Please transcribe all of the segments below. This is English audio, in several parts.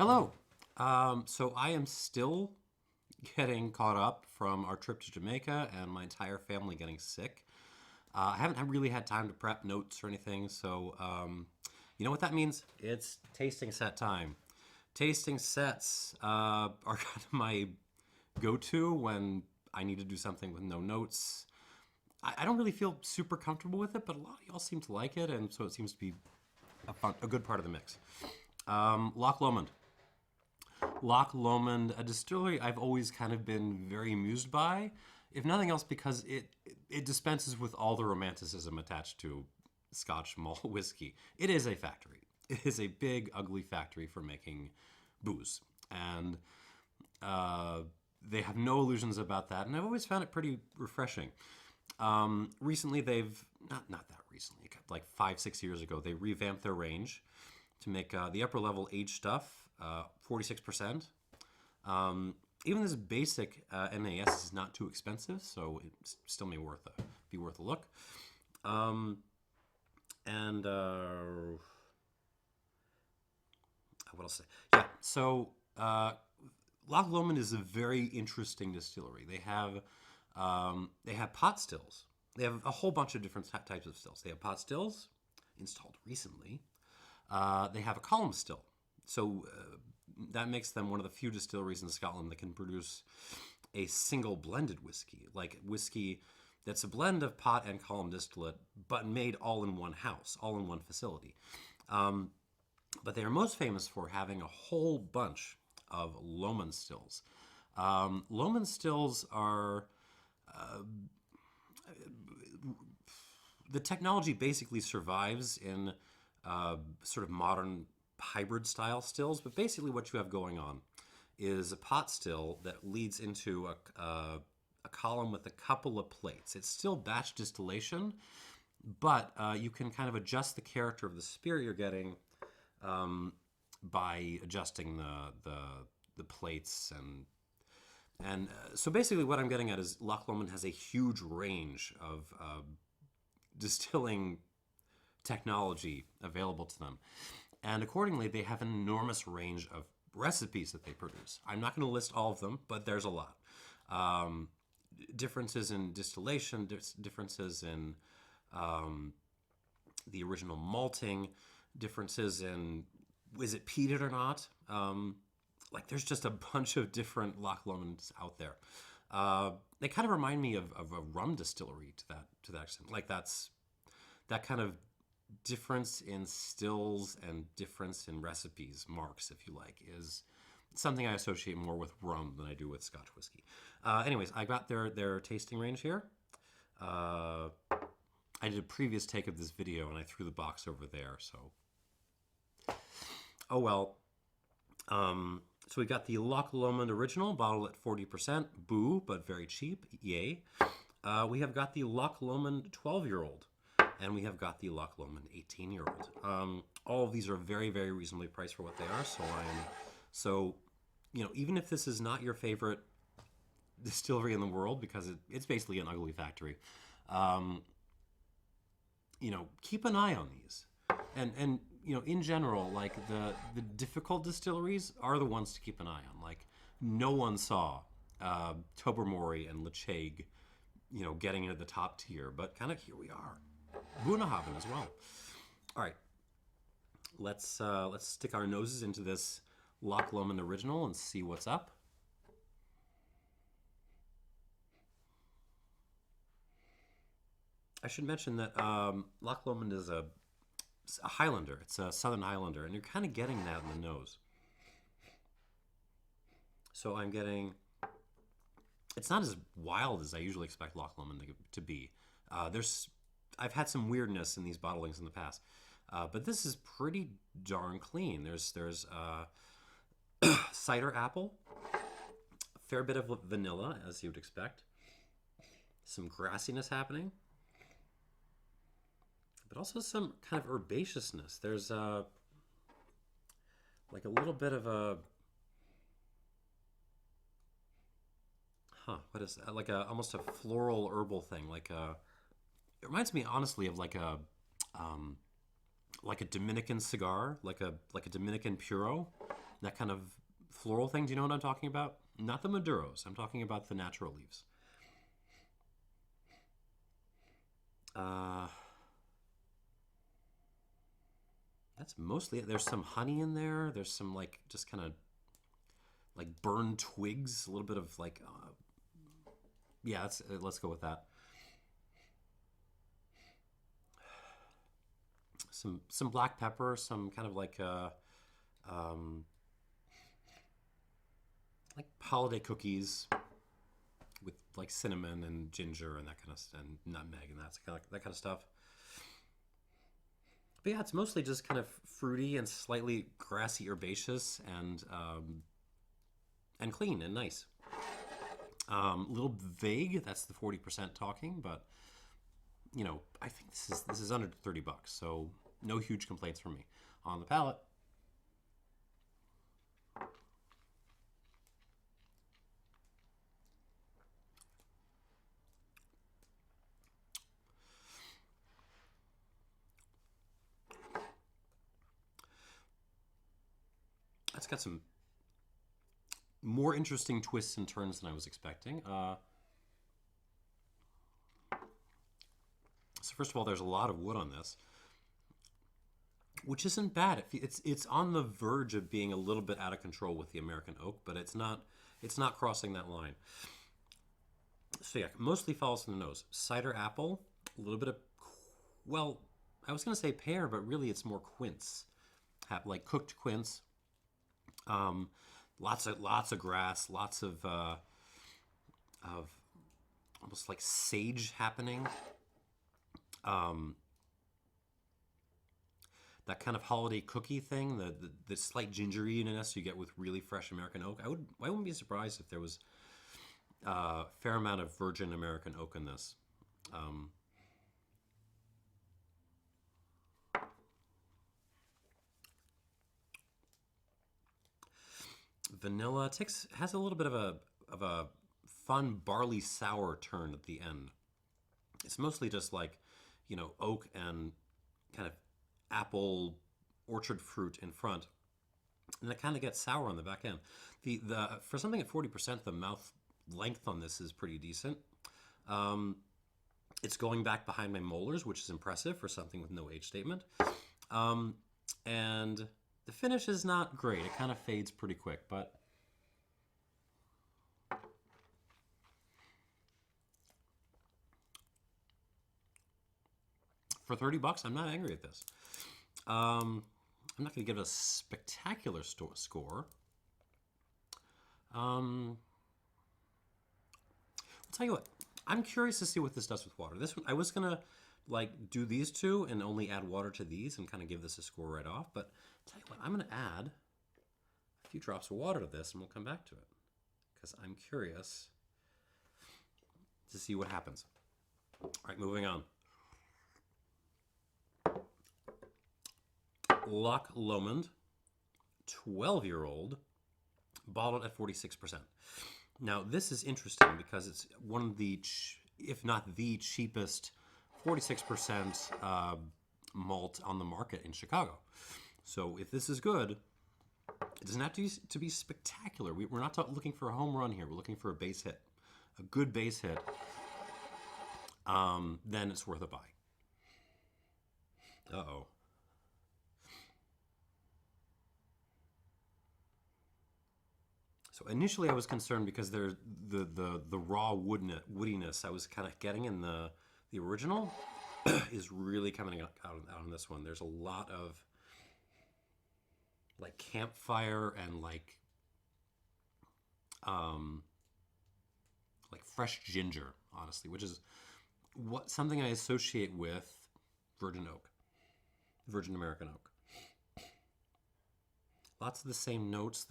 Hello. So I am still getting caught up from our trip to Jamaica and my entire family getting sick. I haven't really had time to prep notes or anything, so you know what that means? It's tasting set time. Tasting sets are kind of my go-to when I need to do something with no notes. I don't really feel super comfortable with it, but a lot of y'all seem to like it, and so it seems to be a good part of the mix. Loch Lomond. Loch Lomond, a distillery I've always kind of been very amused by, if nothing else because it dispenses with all the romanticism attached to Scotch malt whiskey. It is a factory. It is a big, ugly factory for making booze, and uh, they have no illusions about that. And I've always found it pretty refreshing. Recently, they've not that recently, like 5 6 years ago, they revamped their range to make the upper level aged stuff 46%. Even this basic NAS is not too expensive, so it still may be worth a look. And what else? Yeah, so Loch Lomond is a very interesting distillery. They have pot stills. They have a whole bunch of different types of stills. They have pot stills installed recently. They have a column still. So that makes them one of the few distilleries in Scotland that can produce a single blended whiskey, like whiskey that's a blend of pot and column distillate, but made all in one house, all in one facility. But they are most famous for having a whole bunch of Lomond stills. Lomond stills are the technology basically survives in sort of modern hybrid style stills, but basically what you have going on is a pot still that leads into a column with a couple of plates. It's still batch distillation, but you can kind of adjust the character of the spirit you're getting by adjusting the plates and so basically what I'm getting at is Loch Lomond has a huge range of distilling technology available to them. And accordingly, they have an enormous range of recipes that they produce. I'm not going to list all of them, but there's a lot. Differences in distillation, differences in the original malting, differences in is it peated or not. Like there's just a bunch of different Loch Lomond's out there. They kind of remind me of a rum distillery to that extent. Like that kind of difference in stills and difference in recipes, marques, if you like, is something I associate more with rum than I do with Scotch whiskey. Anyways, I got their tasting range here. I did a previous take of this video and I threw the box over there, so oh well. So we got the Loch Lomond original, bottled at 40%, boo, but very cheap, yay. We have got the Loch Lomond 12-year-old, and we have got the Loch Lomond 18-year-old. All of these are very, very reasonably priced for what they are, so you know, even if this is not your favorite distillery in the world, because it's basically an ugly factory, you know, keep an eye on these. And you know, in general, like the difficult distilleries are the ones to keep an eye on. Like no one saw Tobermory and Lechaig, you know, getting into the top tier, but kind of here we are. Bunnahabhain as well. All right, let's stick our noses into this Loch Lomond original and see what's up. I should mention that Loch Lomond is a Highlander. It's a Southern Highlander, and you're kind of getting that in the nose. So I'm getting. It's not as wild as I usually expect Loch Lomond to be. I've had some weirdness in these bottlings in the past, but this is pretty darn clean. There's cider apple, a fair bit of vanilla, as you would expect, some grassiness happening, but also some kind of herbaceousness. There's like a little bit of a what is that? Like almost a floral herbal thing. It reminds me honestly of like a Dominican cigar, like a Dominican puro. That kind of floral thing. Do you know what I'm talking about? Not the Maduros. I'm talking about the natural leaves. Uh, that's mostly it. There's some honey in there. There's some like just kind of like burned twigs. A little bit of like, yeah. Let's go with that. Some black pepper. Some kind of um, like holiday cookies with like cinnamon and ginger and that kind of and nutmeg and that kind of stuff. But yeah, it's mostly just kind of fruity and slightly grassy, herbaceous, and clean and nice. A little vague. That's the 40% talking, but I think this is under $30, so no huge complaints from me. On the palate, it's got some more interesting twists and turns than I was expecting. So first of all, there's a lot of wood on this, which isn't bad. It's on the verge of being a little bit out of control with the American oak, but it's not crossing that line. So yeah, mostly follows in the nose. Cider apple, a little bit of, well, I was gonna say pear, but really it's more quince, like cooked quince. Um, lots of grass, lots of almost like sage happening. Um, that kind of holiday cookie thing, the slight gingeriness you get with really fresh American oak. I wouldn't be surprised if there was a fair amount of virgin American oak in this. Um, Vanilla has a little bit of a fun barley sour turn at the end. It's mostly just like oak and kind of apple orchard fruit in front, and it kind of gets sour on the back end. The For something at 40%, the mouth length on this is pretty decent. Um, it's going back behind my molars, which is impressive for something with no age statement. Um, and the finish is not great. It kind of fades pretty quick, but for $30, I'm not angry at this. I'm not going to give it a spectacular score. I'll tell you what. I'm curious to see what this does with water. This one, I was gonna like do these two and only add water to these and kind of give this a score right off. But I'll tell you what, I'm gonna add a few drops of water to this, and we'll come back to it because I'm curious to see what happens. All right, moving on. Loch Lomond, 12-year-old, bottled at 46%. Now, this is interesting because it's one of the, if not the cheapest, 46% malt on the market in Chicago. So if this is good, it doesn't have to be spectacular. We're not looking for a home run here. We're looking for a base hit, a good base hit. Then it's worth a buy. Uh-oh. So initially I was concerned because there's the raw woodiness I was kind of getting in the original is really coming out on this one. There's a lot of like campfire and like fresh ginger, honestly, which is something I associate with virgin oak, virgin American oak. Lots of the same notes.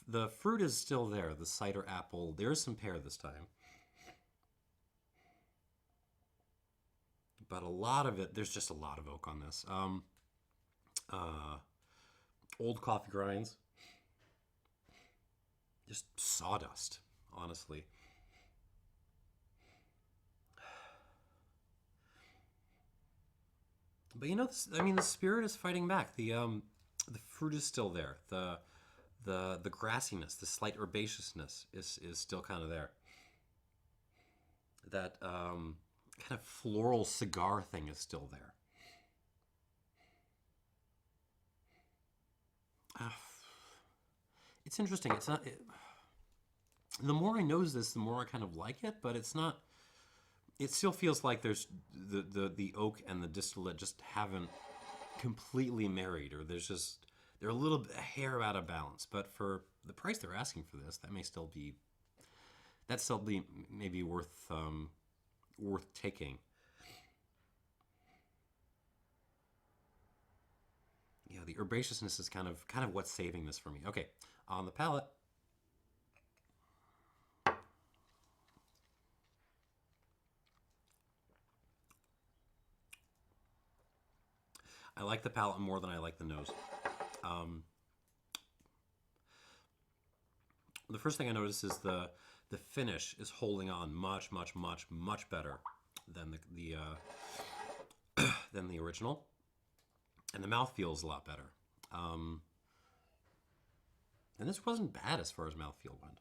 The fruit is still there. The cider apple. There is some pear this time. But a lot of it, there's just a lot of oak on this. Old coffee grinds. Just sawdust, honestly. But the spirit is fighting back. The fruit is still there. The grassiness, the slight herbaceousness is still kind of there. That kind of floral cigar thing is still there. Uh, it's interesting. It's not. The more I nose this, the more I kind of like it, but it's not. It still feels like there's the oak and the distillate just haven't completely married, or they're a little bit a hair out of balance. But for the price they're asking for this, that still be maybe worth taking. Yeah, the herbaceousness is kind of what's saving this for me. Okay, on the palate. I like the palate more than I like the nose. Um, the first thing I notice is the finish is holding on much, much, much, much better than than the original, and the mouth feels a lot better. Um, and this wasn't bad as far as mouthfeel went.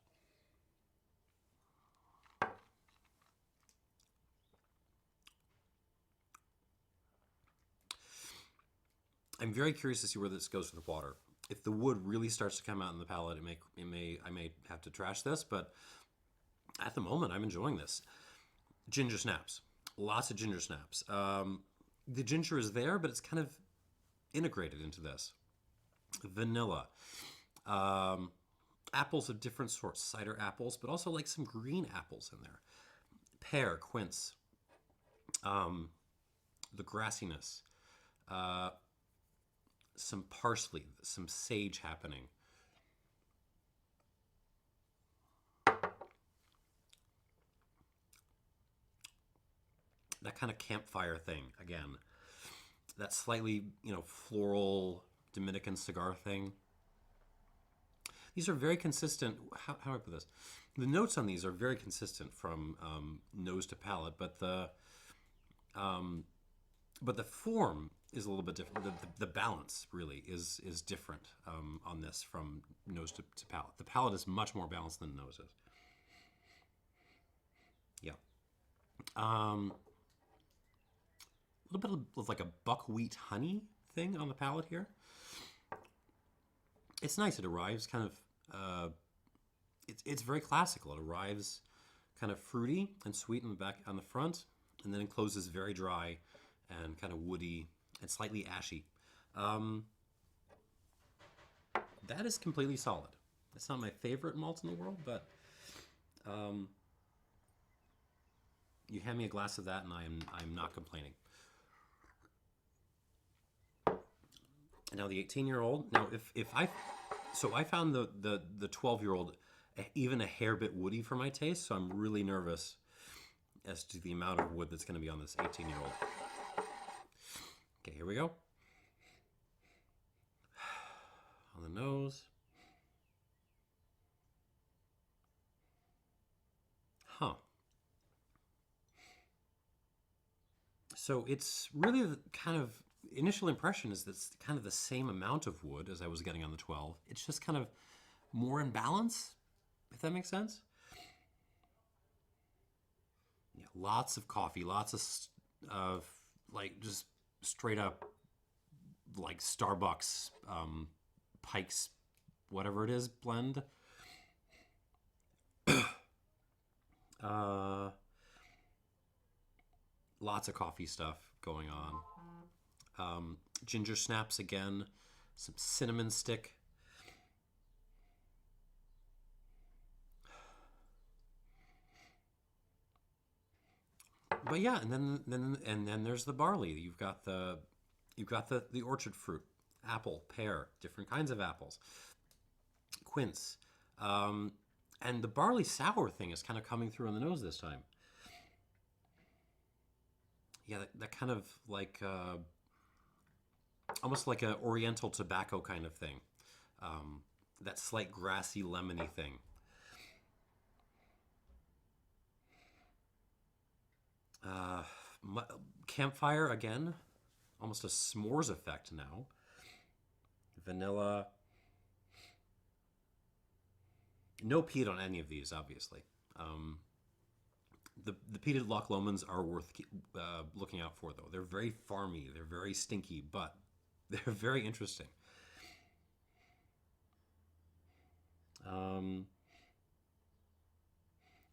I'm very curious to see where this goes with the water. If the wood really starts to come out in the palate, I may have to trash this, but at the moment I'm enjoying this. Ginger snaps, lots of ginger snaps. The ginger is there, but it's kind of integrated into this. Vanilla, um, apples of different sorts, cider apples, but also like some green apples in there. Pear, quince, um, the grassiness, uh, some parsley, some sage happening. That kind of campfire thing again. That slightly, floral Dominican cigar thing. These are very consistent. How do I put this? The notes on these are very consistent from nose to palate, um, but the form is a little bit different. The balance really is different on this from nose to palate. The palate is much more balanced than the nose is. Yeah. A little bit of like a buckwheat honey thing on the palate here. It's nice. It arrives kind of. It's very classical. It arrives kind of fruity and sweet on the back on the front, and then it closes very dry and kind of woody and slightly ashy. Um, that is completely solid. It's not my favorite malt in the world, but um, you hand me a glass of that, and I'm not complaining. Now the 18-year-old. Now if I so I found the 12-year-old even a hair bit woody for my taste, so I'm really nervous as to the amount of wood that's going to be on this 18-year-old. Okay, here we go. On the nose. Huh. So it's really the kind of initial impression is that's kind of the same amount of wood as I was getting on the 12. It's just kind of more in balance, if that makes sense. Yeah, lots of coffee, lots of like just straight up like Starbucks, Pike's, whatever it is, blend. Uh, Lots of coffee stuff going on. Ginger snaps again, some cinnamon stick. But yeah, and then there's the barley. You've got the orchard fruit, apple, pear, different kinds of apples, quince, um, and the barley sour thing is kind of coming through on the nose this time. Yeah, that kind of like almost like a oriental tobacco kind of thing. Um, that slight grassy, lemony thing. Uh, Campfire again, almost a s'mores effect now. Vanilla, No peat on any of these, obviously. Um, the peated Loch Lomonds are worth looking out for, though. They're very farmy, they're very stinky, but they're very interesting. Um,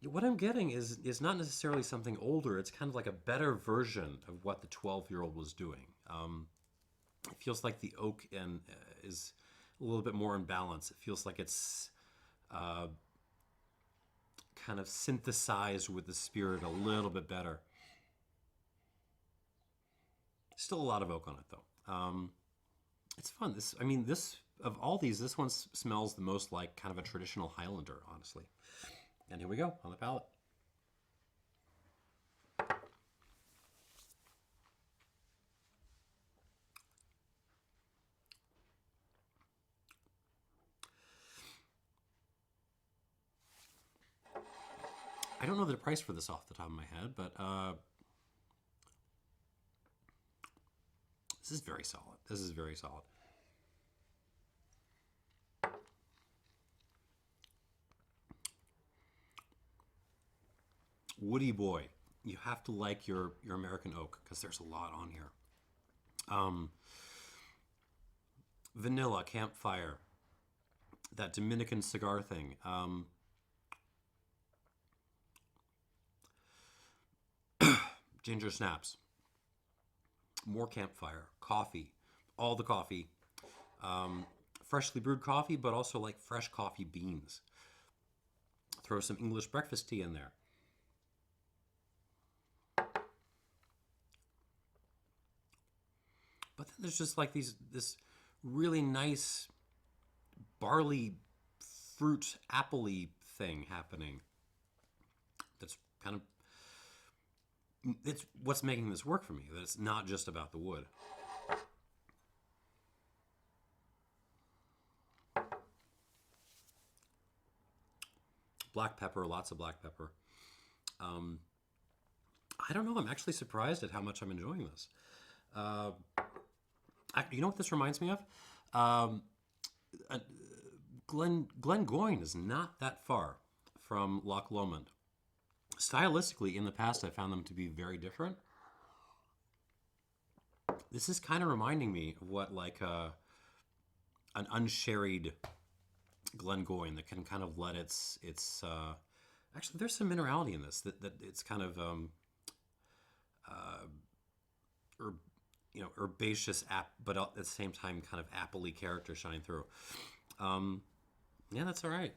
what I'm getting is not necessarily something older. It's kind of like a better version of what the 12-year-old was doing. It feels like the oak and is a little bit more in balance. It feels like it's uh, kind of synthesized with the spirit a little bit better. Still a lot of oak on it though. It's fun. I mean, this of all these, this one smells the most like kind of a traditional Highlander, honestly. And here we go on the palate. I don't know the price for this off the top of my head, but this is very solid. This is very solid. Woody boy, you have to like your American oak because there's a lot on here. Um, Vanilla, campfire, that Dominican cigar thing. Ginger snaps, more campfire, coffee, all the coffee, freshly brewed coffee, but also like fresh coffee beans. Throw some English breakfast tea in there. But then there's just like this really nice barley fruit appley thing happening. That's kind of it's what's making this work for me. That it's not just about the wood. Black pepper, lots of black pepper. Um, I don't know. I'm actually surprised at how much I'm enjoying this. Uh, you know what this reminds me of? Um, uh, Glengoyne is not that far from Loch Lomond. Stylistically, in the past, I found them to be very different. This is kind of reminding me of what like an unsherried Glengoyne that can kind of let its actually there's some minerality in this that it's kind of herb, herbaceous but at the same time kind of appley character shine through. Um, yeah, that's all right.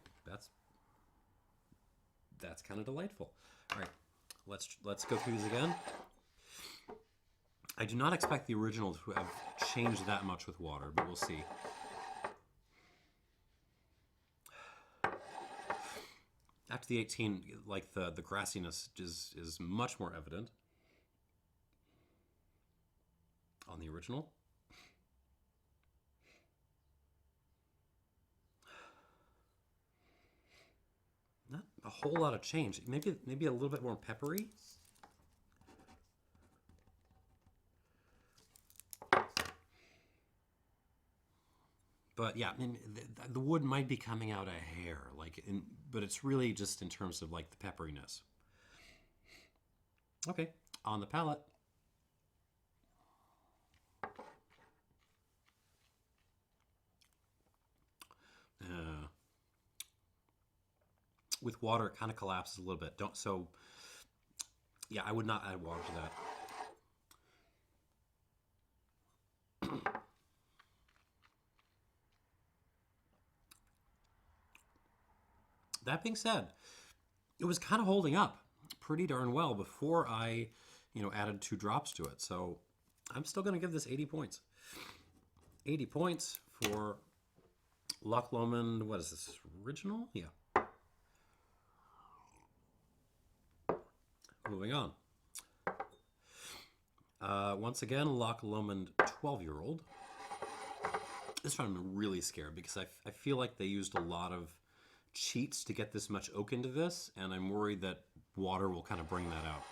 That's kind of delightful. All right, let's go through these again. I do not expect the original to have changed that much with water, but we'll see. After the 18, like the grassiness is much more evident on the original. Not a whole lot of change. Maybe a little bit more peppery. But yeah, I mean, the wood might be coming out a hair, but it's really just in terms of like the pepperiness. Okay, on the palate. Uh, with water, it kind of collapses a little bit. Don't so. Yeah, I would not add water to that. That being said, it was kind of holding up pretty darn well before I, added 2 drops to it. So I'm still going to give this 80 points. 80 points for Loch Lomond. What is this? Original? Yeah. Moving on. Once again, Loch Lomond 12-year-old. This one I'm really scared because I feel like they used a lot of cheats to get this much oak into this, and I'm worried that water will kind of bring that out.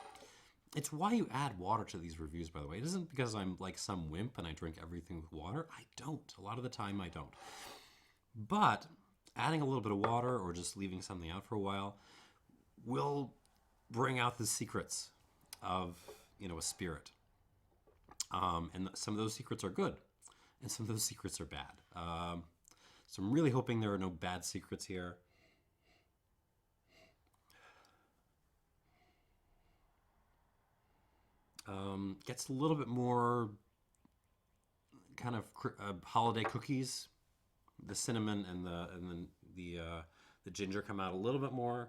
It's why you add water to these reviews, by the way. It isn't because I'm like some wimp and I drink everything with water. I don't. A lot of the time I don't. But adding a little bit of water or just leaving something out for a while will bring out the secrets of, a spirit. And some of those secrets are good, and some of those secrets are bad. So I'm really hoping there are no bad secrets here. Gets a little bit more kind of holiday cookies. The cinnamon and the ginger come out a little bit more,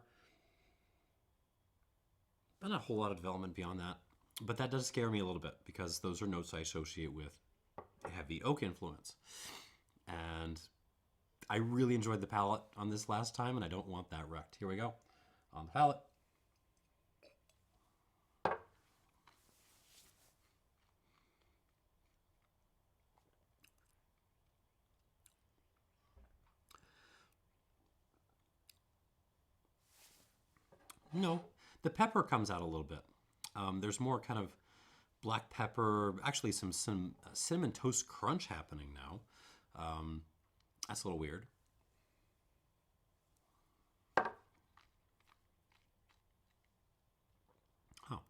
but not a whole lot of development beyond that. But that does scare me a little bit because those are notes I associate with heavy oak influence. And I really enjoyed the palate on this last time, and I don't want that wrecked. Here we go. On the palate. No, the pepper comes out a little bit. There's more kind of black pepper, actually some cinnamon toast crunch happening now. That's a little weird. Oh.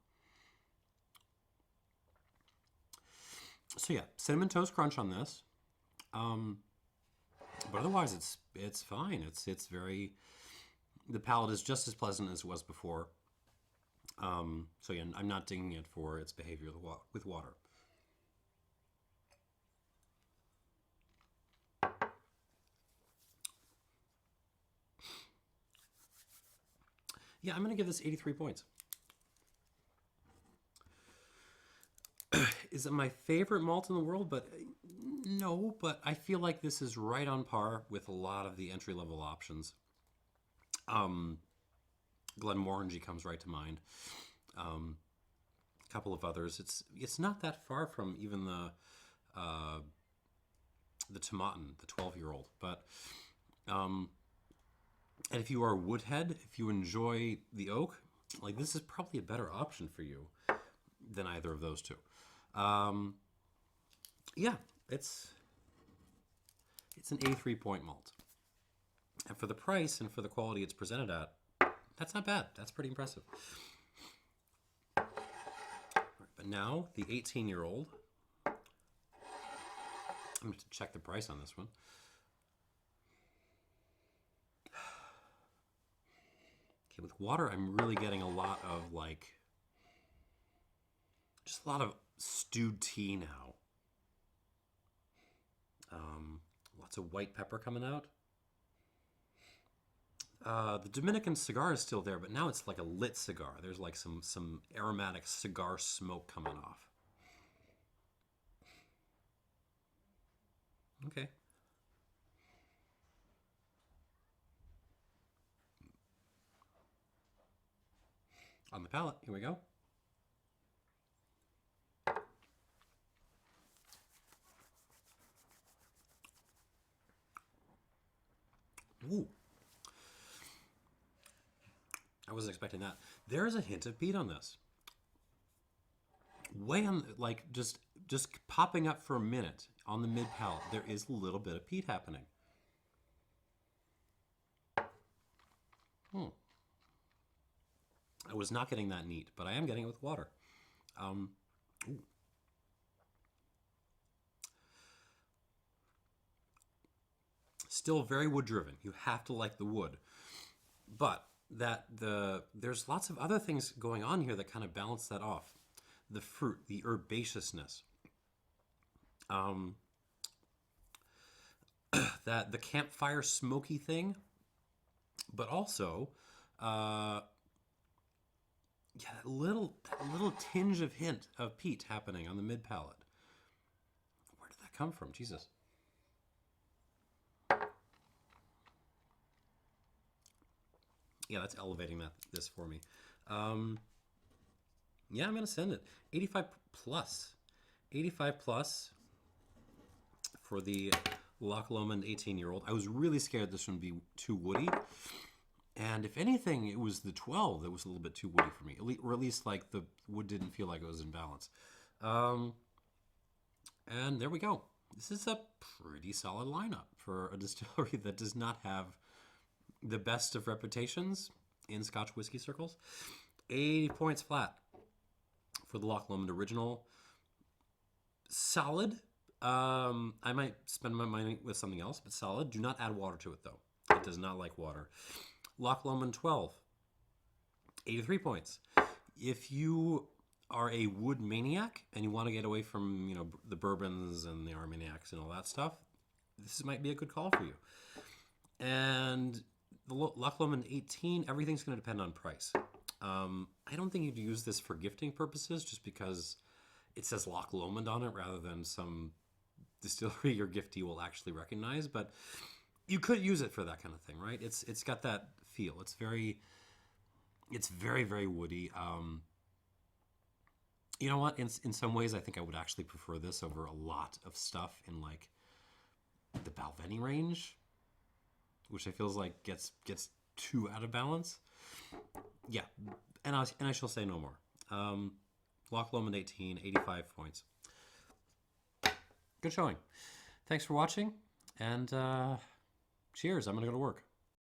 So yeah, cinnamon toast crunch on this. But otherwise it's fine. It's very, the palate is just as pleasant as it was before. So yeah, I'm not dinging it for its behavior with water. Yeah, I'm going to give this 83 points. Is it my favorite malt in the world? But no, but I feel like this is right on par with a lot of the entry-level options. Glenmorangie comes right to mind. A couple of others. It's not that far from even the Tomatin, the 12-year-old. But and if you are a woodhead, if you enjoy the oak, like this is probably a better option for you than either of those two. Yeah, it's an 83-point malt. And for the price and for the quality it's presented at, that's not bad. That's pretty impressive. But now, the 18-year-old. I'm going to check the price on this one. Okay, with water, I'm really getting a lot of, just a lot of stewed tea now. Lots of white pepper coming out. The Dominican cigar is still there, but now it's like a lit cigar. There's like some aromatic cigar smoke coming off. Okay. On the palate, here we go. Ooh. I wasn't expecting that. There is a hint of peat on this. Way on, just popping up for a minute on the mid palate. There is a little bit of peat happening. I was not getting that neat, but I am getting it with water. Still very wood driven. You have to like the wood, but there's lots of other things going on here that kind of balance that off. The fruit, the herbaceousness, that the campfire smoky thing, but also, yeah, that little tinge of hint of peat happening on the mid palate. Where did that come from? Jesus. Yeah, that's elevating this for me. Yeah, I'm going to send it. 85 plus. 85 plus for the Loch Lomond 18-year-old. I was really scared this one would be too woody. And if anything, it was the 12 that was a little bit too woody for me. Or at least like the wood didn't feel like it was in balance. And there we go. This is a pretty solid lineup for a distillery that does not have the best of reputations in Scotch whiskey circles. 80 points flat for the Loch Lomond original. Solid. I might spend my money with something else, but solid. Do not add water to it, though. It does not like water. Loch Lomond 12. 83 points. If you are a wood maniac and you want to get away from, the bourbons and the Armagnacs and all that stuff, this might be a good call for you. And the Loch Lomond 18, everything's going to depend on price. I don't think you'd use this for gifting purposes just because it says Loch Lomond on it rather than some distillery your giftee will actually recognize. But you could use it for that kind of thing, right? It's got that feel. It's very, very woody. You know what? In some ways, I think I would actually prefer this over a lot of stuff in like the Balvenie range, which I feels like gets too out of balance. Yeah, and I shall say no more. Loch Lomond 18, 85 points. Good showing. Thanks for watching, and cheers. I'm going to go to work.